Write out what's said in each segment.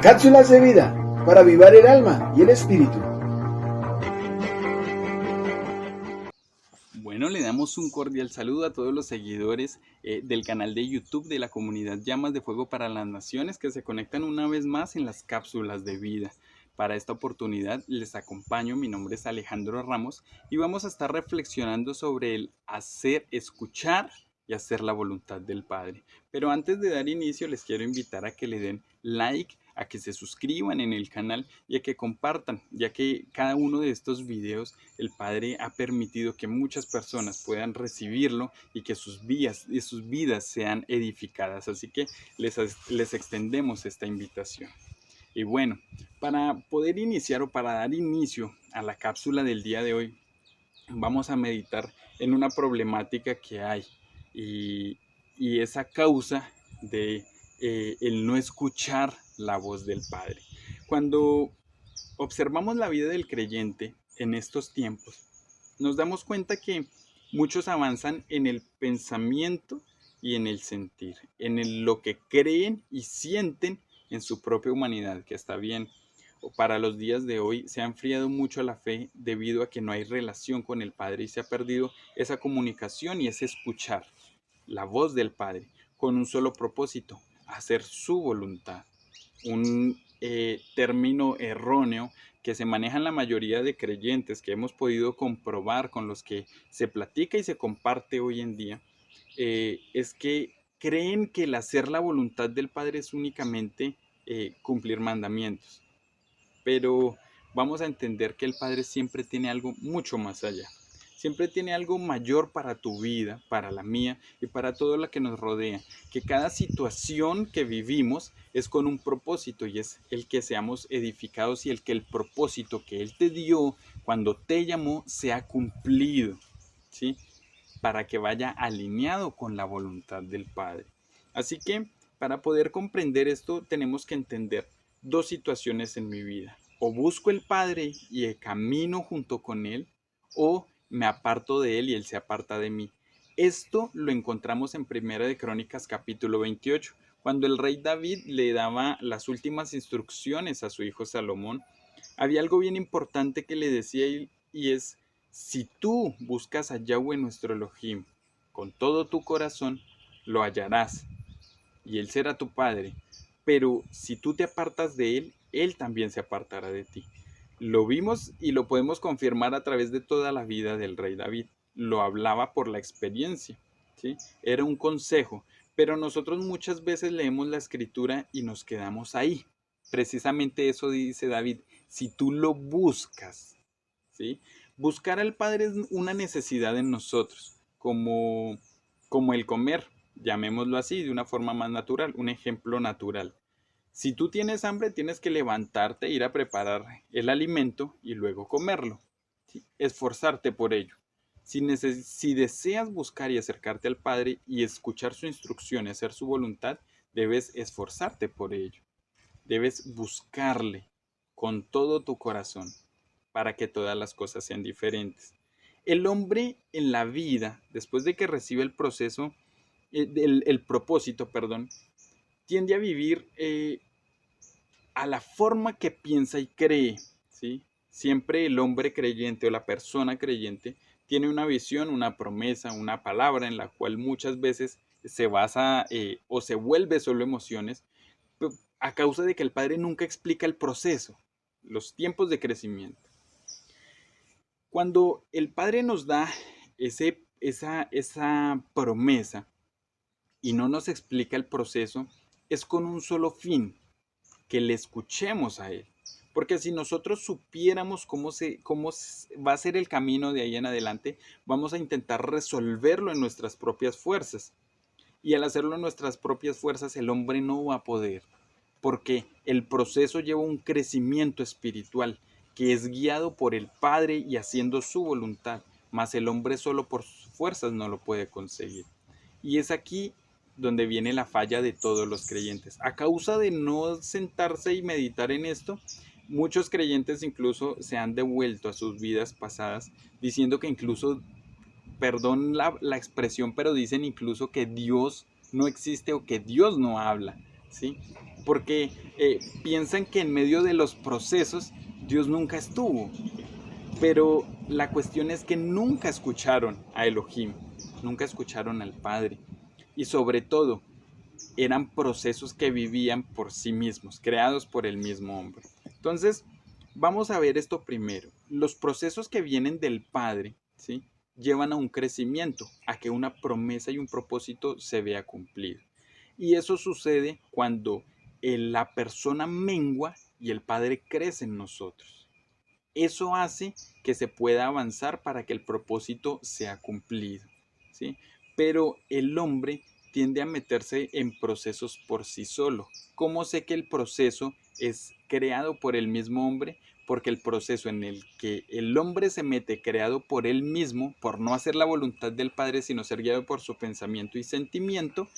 Cápsulas de vida para avivar el alma y el espíritu. Bueno, le damos un cordial saludo a todos los seguidores del canal de YouTube de la comunidad Llamas de Fuego para las Naciones que se conectan una vez más en las cápsulas de vida. Para esta oportunidad les acompaño, mi nombre es Alejandro Ramos y vamos a estar reflexionando sobre el hacer, escuchar y hacer la voluntad del Padre. Pero antes de dar inicio les quiero invitar a que le den like, a que se suscriban en el canal y a que compartan, ya que cada uno de estos videos el Padre ha permitido que muchas personas puedan recibirlo y que sus vidas sean edificadas. Así que les extendemos esta invitación. Y bueno, para poder iniciar o para dar inicio a la cápsula del día de hoy, vamos a meditar en una problemática que hay y esa causa de el no escuchar la voz del Padre. Cuando observamos la vida del creyente en estos tiempos, nos damos cuenta que muchos avanzan en el pensamiento y en el sentir, lo que creen y sienten en su propia humanidad, que está bien. Para los días de hoy se ha enfriado mucho la fe debido a que no hay relación con el Padre y se ha perdido esa comunicación y ese escuchar la voz del Padre con un solo propósito: hacer su voluntad. Un término erróneo que se maneja en la mayoría de creyentes, que hemos podido comprobar con los que se platica y se comparte hoy en día, es que creen que el hacer la voluntad del Padre es únicamente cumplir mandamientos. Pero vamos a entender que el Padre siempre tiene algo mucho más allá. Siempre tiene algo mayor para tu vida, para la mía y para todo lo que nos rodea. Que cada situación que vivimos es con un propósito y es el que seamos edificados y el que el propósito que Él te dio cuando te llamó sea cumplido, ¿sí? Para que vaya alineado con la voluntad del Padre. Así que para poder comprender esto tenemos que entender dos situaciones en mi vida: o busco el Padre y camino junto con Él, o me aparto de Él y Él se aparta de mí. Esto lo encontramos en Primera de Crónicas capítulo 28, cuando el rey David le daba las últimas instrucciones a su hijo Salomón. Había algo bien importante que le decía y es: si tú buscas a Yahweh nuestro Elohim con todo tu corazón, lo hallarás y Él será tu Padre. Pero si tú te apartas de Él, Él también se apartará de ti. Lo vimos y lo podemos confirmar a través de toda la vida del rey David. Lo hablaba por la experiencia, ¿sí? Era un consejo, pero nosotros muchas veces leemos la escritura y nos quedamos ahí. Precisamente eso dice David: si tú lo buscas, ¿sí? Buscar al Padre es una necesidad en nosotros, como el comer, llamémoslo así, de una forma más natural, un ejemplo natural. Si tú tienes hambre, tienes que levantarte, ir a preparar el alimento y luego comerlo, ¿sí? Esforzarte por ello. Si deseas buscar y acercarte al Padre y escuchar su instrucción y hacer su voluntad, debes esforzarte por ello. Debes buscarle con todo tu corazón para que todas las cosas sean diferentes. El hombre en la vida, después de que recibe el proceso, el propósito, perdón, tiende a vivir a la forma que piensa y cree, ¿sí? Siempre el hombre creyente o la persona creyente tiene una visión, una promesa, una palabra en la cual muchas veces se basa o se vuelve solo emociones, a causa de que el Padre nunca explica el proceso, los tiempos de crecimiento. Cuando el Padre nos da esa promesa y no nos explica el proceso, es con un solo fin: que le escuchemos a Él. Porque si nosotros supiéramos cómo va a ser el camino de ahí en adelante, vamos a intentar resolverlo en nuestras propias fuerzas. Y al hacerlo en nuestras propias fuerzas, el hombre no va a poder. Porque el proceso lleva un crecimiento espiritual que es guiado por el Padre y haciendo su voluntad. Mas el hombre solo por sus fuerzas no lo puede conseguir. Y es aquí donde viene la falla de todos los creyentes. A causa de no sentarse y meditar en esto, muchos creyentes incluso se han devuelto a sus vidas pasadas, diciendo que incluso, perdón la expresión, pero dicen incluso que Dios no existe o que Dios no habla, ¿sí? Porque piensan que en medio de los procesos Dios nunca estuvo, pero la cuestión es que nunca escucharon a Elohim, nunca escucharon al Padre. Y sobre todo, eran procesos que vivían por sí mismos, creados por el mismo hombre. Entonces, vamos a ver esto primero. Los procesos que vienen del Padre, ¿sí? Llevan a un crecimiento, a que una promesa y un propósito se vea cumplido. Y eso sucede cuando la persona mengua y el Padre crece en nosotros. Eso hace que se pueda avanzar para que el propósito sea cumplido, ¿sí? Pero el hombre tiende a meterse en procesos por sí solo. ¿Cómo sé que el proceso es creado por el mismo hombre? Porque el proceso en el que el hombre se mete creado por él mismo, por no hacer la voluntad del Padre, sino ser guiado por su pensamiento y sentimiento,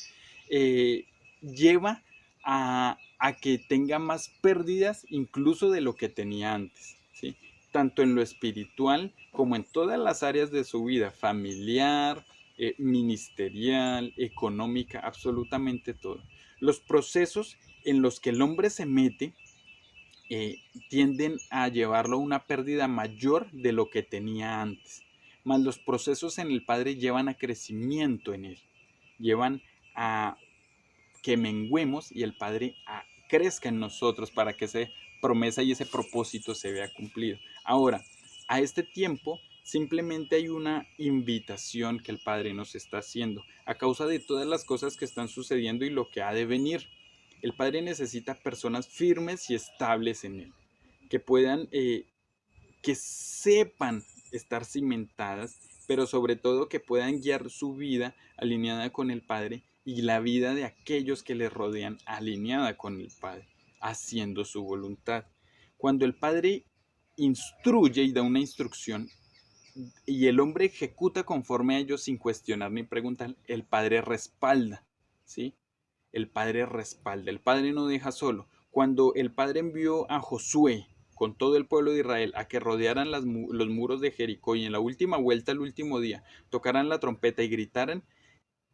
eh, lleva a que tenga más pérdidas incluso de lo que tenía antes, ¿sí? Tanto en lo espiritual como en todas las áreas de su vida, familiar, ministerial, económica, absolutamente todo. Los procesos en los que el hombre se mete eh, tienden a llevarlo a una pérdida mayor de lo que tenía antes. Mas los procesos en el Padre llevan a crecimiento en él, llevan a que menguemos y el Padre crezca en nosotros para que esa promesa y ese propósito se vea cumplido. Ahora, a este tiempo simplemente hay una invitación que el Padre nos está haciendo a causa de todas las cosas que están sucediendo y lo que ha de venir. El Padre necesita personas firmes y estables en Él, que puedan, que sepan estar cimentadas, pero sobre todo que puedan guiar su vida alineada con el Padre y la vida de aquellos que les rodean alineada con el Padre, haciendo su voluntad. Cuando el Padre instruye y da una instrucción y el hombre ejecuta conforme a ellos sin cuestionar ni preguntar, el Padre respalda, ¿sí? El Padre respalda, el Padre no deja solo. Cuando el Padre envió a Josué con todo el pueblo de Israel a que rodearan los muros de Jericó y en la última vuelta, el último día, tocaran la trompeta y gritaran,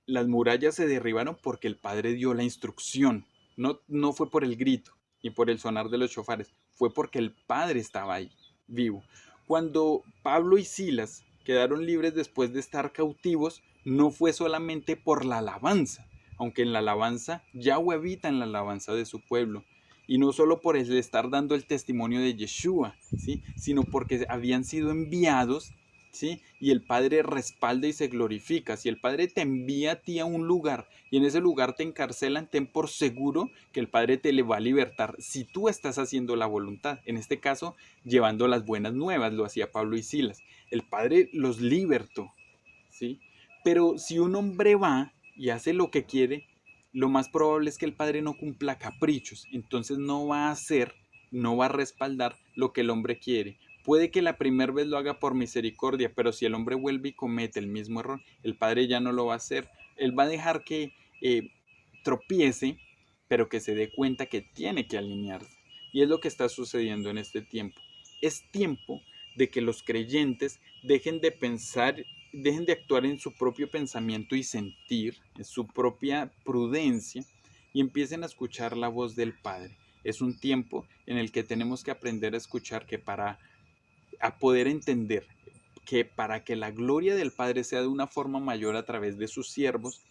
las murallas se derribaron porque el Padre dio la instrucción. No, no fue por el grito ni por el sonar de los chofares, fue porque el Padre estaba ahí, vivo. Cuando Pablo y Silas quedaron libres después de estar cautivos, no fue solamente por la alabanza, aunque en la alabanza Yahweh habita en la alabanza de su pueblo, y no solo por el estar dando el testimonio de Yeshua, ¿sí? Sino porque habían sido enviados, ¿sí? Y el Padre respalda y se glorifica. Si el Padre te envía a ti a un lugar y en ese lugar te encarcelan, ten por seguro que el Padre te le va a libertar si tú estás haciendo la voluntad. En este caso, llevando las buenas nuevas, lo hacía Pablo y Silas. El Padre los libertó, ¿sí? Pero si un hombre va y hace lo que quiere, lo más probable es que el Padre no cumpla caprichos. Entonces no va a hacer, no va a respaldar lo que el hombre quiere. Puede que la primera vez lo haga por misericordia, pero si el hombre vuelve y comete el mismo error, el Padre ya no lo va a hacer. Él va a dejar que tropiece, pero que se dé cuenta que tiene que alinearse. Y es lo que está sucediendo en este tiempo. Es tiempo de que los creyentes dejen de pensar, dejen de actuar en su propio pensamiento y sentir, en su propia prudencia, y empiecen a escuchar la voz del Padre. Es un tiempo en el que tenemos que aprender a escuchar, que para a poder entender que para que la gloria del Padre sea de una forma mayor a través de sus siervos,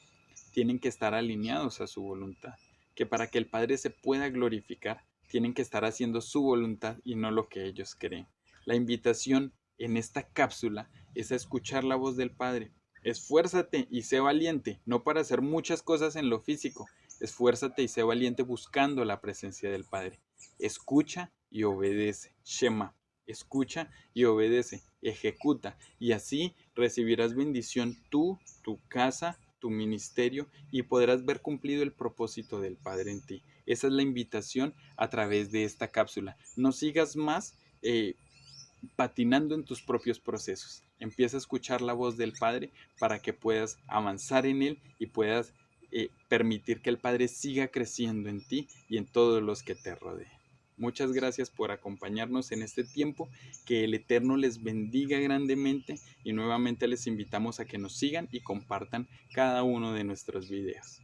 tienen que estar alineados a su voluntad. Que para que el Padre se pueda glorificar, tienen que estar haciendo su voluntad y no lo que ellos creen. La invitación en esta cápsula es a escuchar la voz del Padre. Esfuérzate y sé valiente, no para hacer muchas cosas en lo físico. Esfuérzate y sé valiente buscando la presencia del Padre. Escucha y obedece. Shema. Escucha y obedece. Ejecuta. Y así recibirás bendición tú, tu casa, tu ministerio y podrás ver cumplido el propósito del Padre en ti. Esa es la invitación a través de esta cápsula. No sigas más patinando en tus propios procesos. Empieza a escuchar la voz del Padre para que puedas avanzar en Él y puedas permitir que el Padre siga creciendo en ti y en todos los que te rodeen. Muchas gracias por acompañarnos en este tiempo, que el Eterno les bendiga grandemente y nuevamente les invitamos a que nos sigan y compartan cada uno de nuestros videos.